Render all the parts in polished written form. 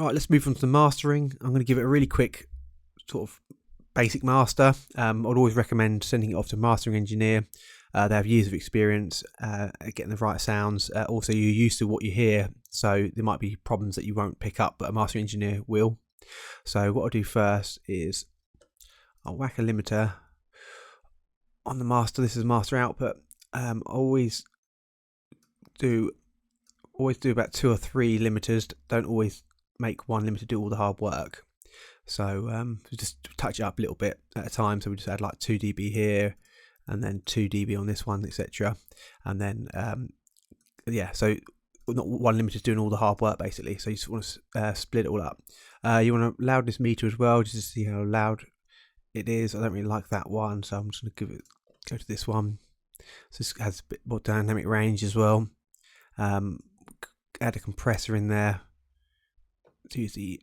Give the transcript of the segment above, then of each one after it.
Alright, let's move on to the mastering. I'm going to give it a really quick sort of basic master. I'd always recommend sending it off to a mastering engineer. They have years of experience at getting the right sounds. Also, you're used to what you hear, so there might be problems that you won't pick up, but a mastering engineer will. So what I'll do first is I'll whack a limiter on the master. This is master output. Always do about 2 or 3 limiters. Don't always make one limiter do all the hard work. So just touch it up a little bit at a time. So we just add like 2 dB here, and then 2 dB on this one, etc. And then yeah, so not one limiter doing all the hard work basically. So you just want to split it all up. You want a loudness meter as well, just to see how loud it is. I don't really like that one, so I'm just going to go to this one. So this has a bit more dynamic range as well. Add a compressor in there to use the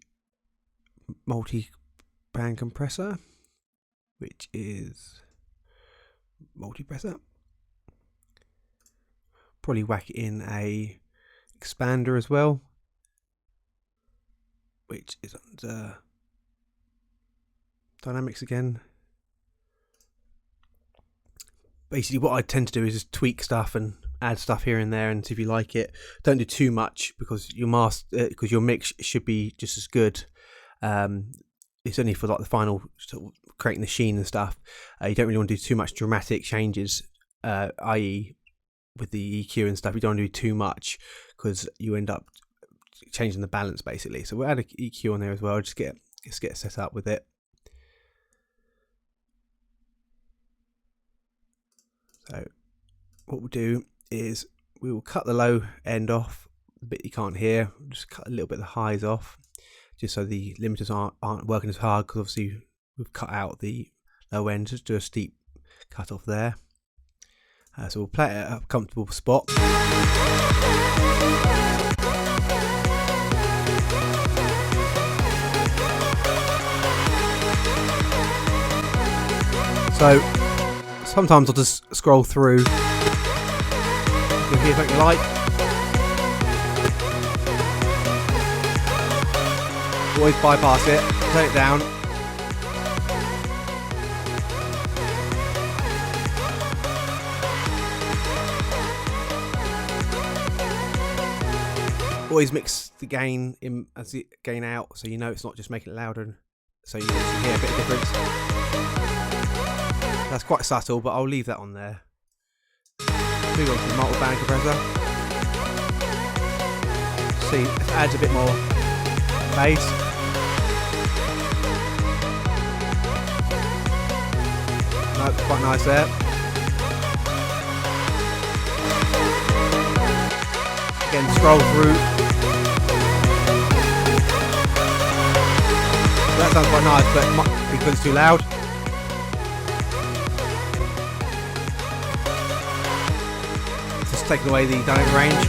multi-band compressor, which is multi-pressor. Probably whack in a expander as well, which is under dynamics again. Basically what I tend to do is just tweak stuff and add stuff here and there and see if you like it. Don't do too much because your mix should be just as good. It's only for like the final sort of creating the sheen and stuff. You don't really want to do too much dramatic changes, i.e. with the EQ and stuff. You don't want to do too much because you end up changing the balance basically. So we'll add an EQ on there as well. Just get set up with it. So what we'll do is we will cut the low end off, the bit you can't hear. We'll just cut a little bit of the highs off, just so the limiters aren't working as hard, because obviously we've cut out the low end. Just do a steep cut off there. So we'll play it at a comfortable spot. So sometimes I'll just scroll through. You can hear what you like. Always bypass it, turn it down. Always mix the gain in as the gain out, so you know it's not just making it louder, so you can hear a bit of difference. That's quite subtle, but I'll leave that on there. Move on to the multi-band compressor. See, it adds a bit more bass. No, it's quite nice there. Again, scroll through. So that sounds quite nice, but it might be because it's too loud. Just taking away the dynamic range.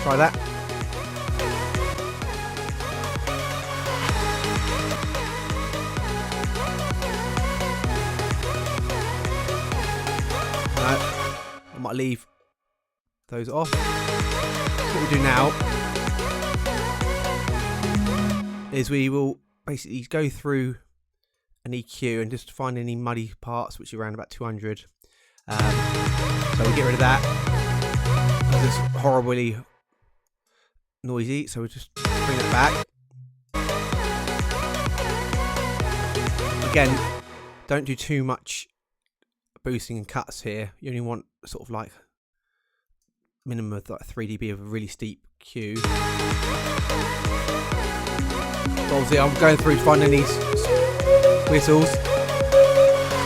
Try that. No, I might leave those off. What we'll do now is we will basically go through an EQ and just find any muddy parts, which are around about 200. So we'll get rid of that. It's horribly noisy, so we'll just bring it back. Again, don't do too much boosting and cuts here. You only want sort of like minimum of like 3 dB of a really steep Q. Obviously I'm going through finding these whistles.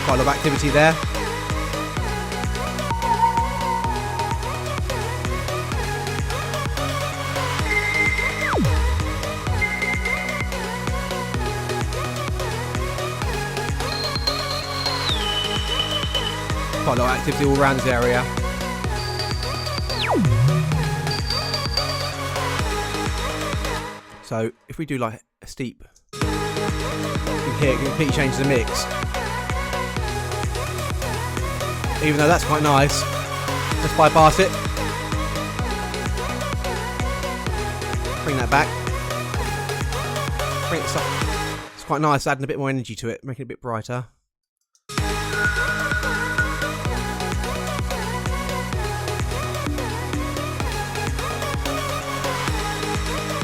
Quite a lot of activity there. Quite a lot of activity all around this area. So if we do like a steep, you can hear it completely change the mix. Even though that's quite nice, let's bypass it. Bring that back. bring it up. It's quite nice, adding a bit more energy to it, making it a bit brighter.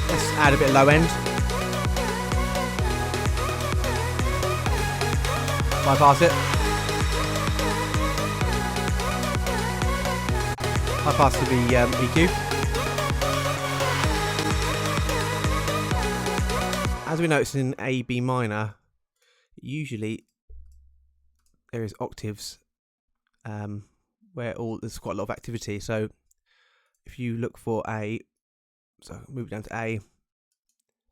Let's add a bit of low end. Bypass it. Bypass to the EQ. As we noticed in A, B minor, usually there is octaves where there's quite a lot of activity. So if you look for A, so move it down to A,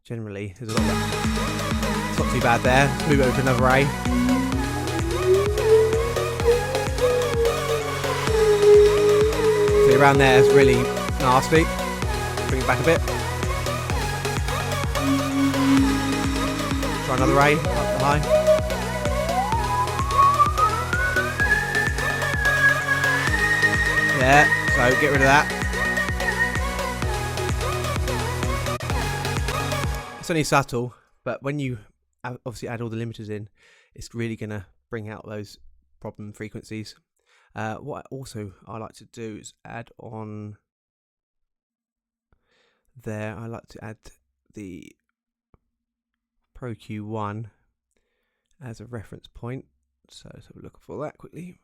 generally there's a lot of that. It's not too bad there. Let's move it over to another A. So around there is really nasty. Bring it back a bit. Try another A, up the high. Yeah, so get rid of that. It's only subtle, but when you obviously add all the limiters in, it's really going to bring out those problem frequencies. What I like to do is add on there. I like to add the Pro Q1 as a reference point. So let's have a look for that quickly.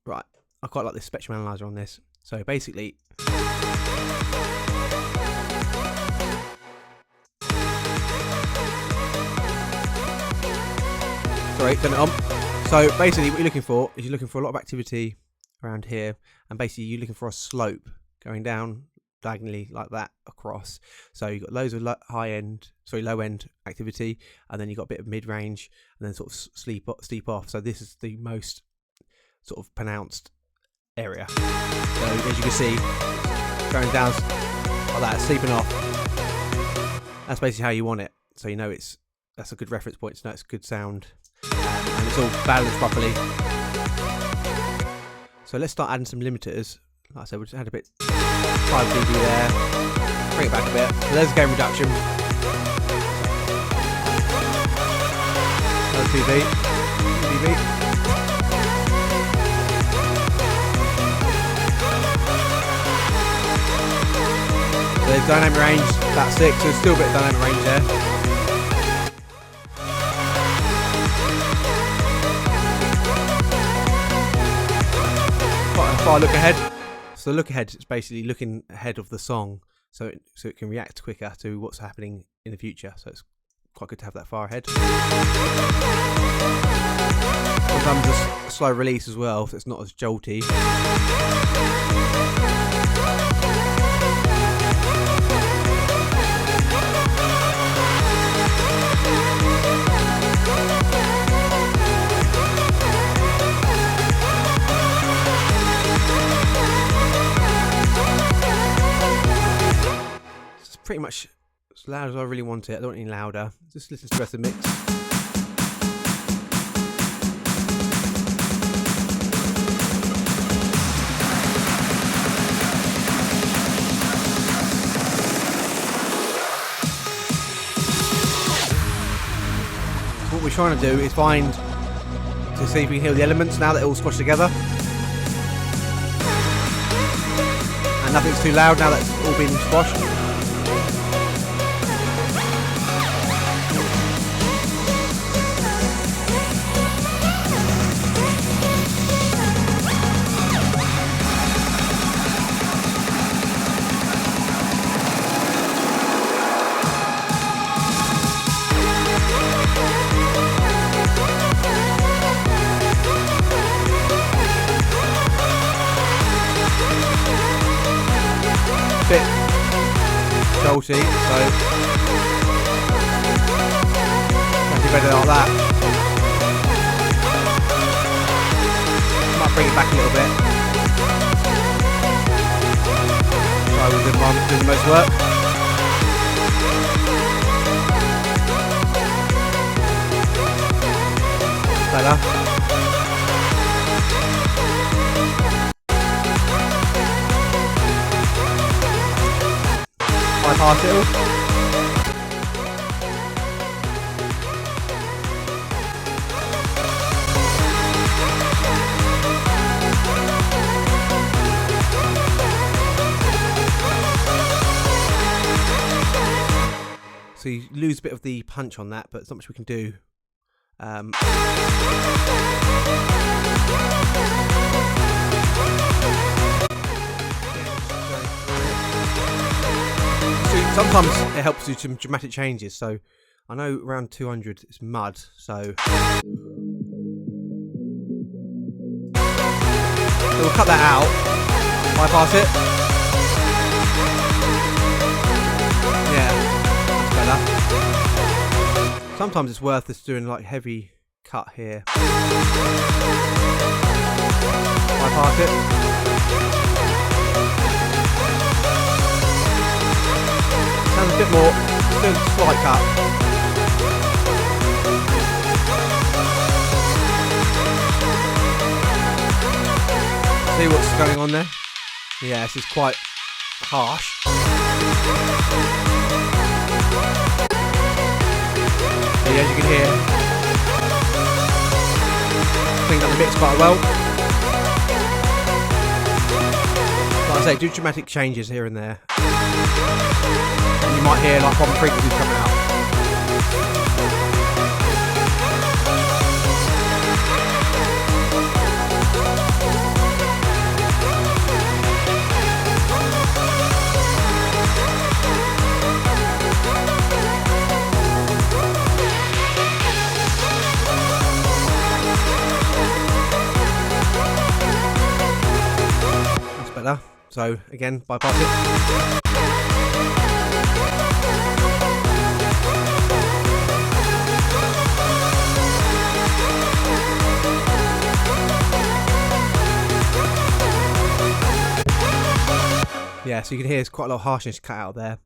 Right, I quite like this spectrum analyzer on this. So basically, sorry, turn it on. So basically what you're looking for is you're looking for a lot of activity around here, and basically you're looking for a slope going down diagonally like that across. So you've got loads of low end activity, and then you've got a bit of mid-range, and then sort of steep off. So this is the most sort of pronounced area. So as you can see, going down like that, steeping off. That's basically how you want it. So you know that's a good reference point to know it's good sound. And it's all balanced properly. So let's start adding some limiters. Like I said, we'll just add a bit 5 dB there, bring it back a bit. So there's gain reduction. Another 2 dB. So there's dynamic range, about 6, so there's still a bit of dynamic range there. Far look ahead. So the look ahead is basically looking ahead of the song, so it can react quicker to what's happening in the future. So it's quite good to have that far ahead. Sometimes a slow release as well, so it's not as jolty. Pretty much as loud as I really want it. I don't want any louder. Just listen to the rest of the mix. So what we're trying to do is find to see if we can hear the elements now that it all squashed together. And nothing's too loud now that it's all been squashed. Bit jolty, so nothing better like that. Might bring it back a little bit. Try with the one doing the most work. Better. bypass it all. So you lose a bit of the punch on that, but there's not much we can do. So sometimes it helps do some dramatic changes. So I know around 200 it's mud, so we'll cut that out, bypass it. Yeah, that's better. Sometimes it's worth just doing like heavy cut here. Bypass it. Sounds a bit more, doing a slight cut. See what's going on there? Yeah, this is quite harsh. So yeah, as you can hear, cleaned up the bits quite well. Like I say, do dramatic changes here and there. And you might hear like bomb frequencies coming out. That's better. So again, bypass it. Yeah, so you can hear there's quite a lot of harshness cut out there.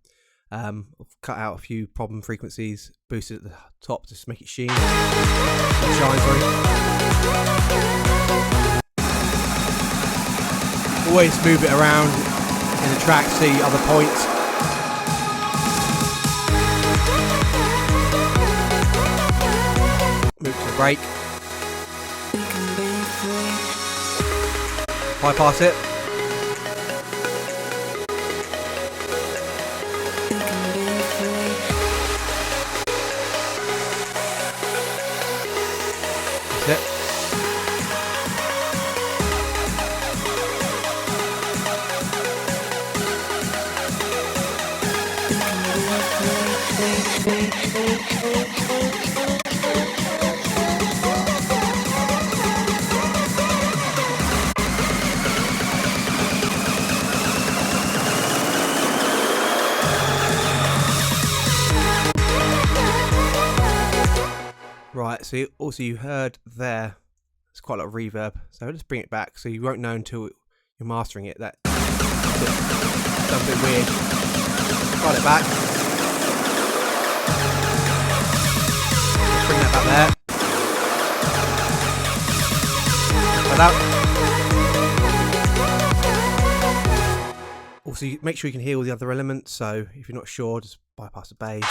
I've cut out a few problem frequencies, boosted at the top just to make it shine, sorry. Always move it around in the track, see other points. Move to the break. Bypass it. That's it. Right, so you heard there, there's quite a lot of reverb, so let's bring it back so you won't know until you're mastering it that sounds a bit weird. Got it back. Let's bring that back there. Like that. Also, make sure you can hear all the other elements, so if you're not sure, just bypass the bass.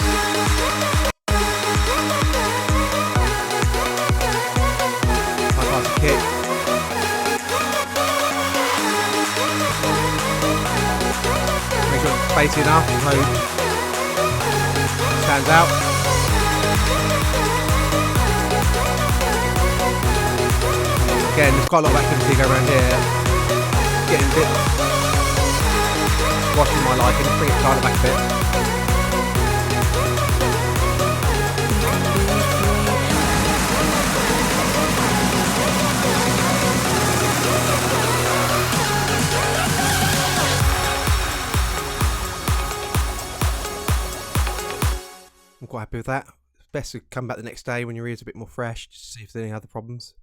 Kick. Make sure it's bassy enough so it stands out. Again, there's quite a lot of activity going around here. Getting a bit watching my liking, bring it down back a bit. I'm quite happy with that. It's best to come back the next day when your ear's a bit more fresh, just to see if there's any other problems.